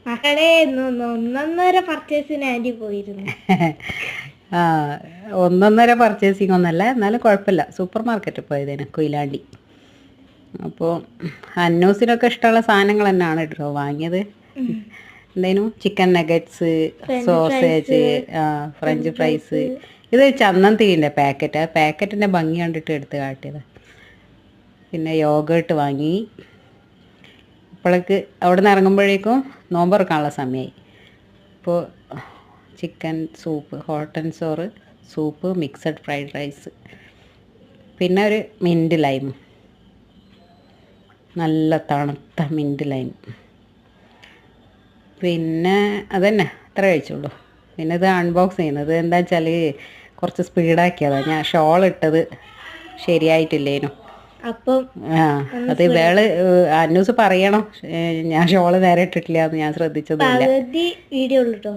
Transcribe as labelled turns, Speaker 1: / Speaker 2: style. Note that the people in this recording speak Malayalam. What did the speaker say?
Speaker 1: മക്കളെ ഒന്നൊന്നര പർച്ചേസിന് ആൻറ്റി പോയിരുന്നു.
Speaker 2: ആ, ഒന്നൊന്നര പർച്ചേസിങ് ഒന്നല്ല, എന്നാലും കുഴപ്പമില്ല. സൂപ്പർ മാർക്കറ്റിൽ പോയതേന് കൊയിലാണ്ടി. അപ്പോൾ അന്നൂസിനൊക്കെ ഇഷ്ടമുള്ള സാധനങ്ങൾ തന്നെയാണ് കേട്ടോ വാങ്ങിയത്. എന്തേനു chicken nuggets, sausage, French fries. ഇത് ചന്ദനത്തിൻ്റെ പാക്കറ്റ്. ആ പാക്കറ്റിൻ്റെ ഭംഗി കണ്ടിട്ട് എടുത്ത് കാട്ടിയത്. പിന്നെ യോഗേട്ട് വാങ്ങി. അപ്പോഴേക്ക് അവിടെ നിന്ന് ഇറങ്ങുമ്പോഴേക്കും നോമ്പ് തുറക്കാനുള്ള സമയമായി. ഇപ്പോൾ chicken soup, hot and sour soup, mixed fried rice, പിന്നെ ഒരു മിൻറ്റ് ലൈം, നല്ല തണുത്ത മിൻറ്റ് ലൈം. പിന്നെ അതന്നെ അത്ര കഴിച്ചുള്ളൂ. പിന്നെ ഇത് അൺബോക്സ് ചെയ്യുന്നത് എന്താ വെച്ചാൽ കുറച്ച് സ്പീഡാക്കിയതാണ്. ഞാൻ ഷോൾ ഇട്ടത് ശരിയായിട്ടില്ലേനു.
Speaker 1: അപ്പം
Speaker 2: അത് വേള് അന്നൂസ് പറയണം, ഞാൻ ഷോള് നേരെ ഇട്ടിട്ടില്ല എന്ന് ഞാൻ ശ്രദ്ധിച്ചതില്ല.
Speaker 1: വീഡിയോ ഉള്ളൂ കേട്ടോ.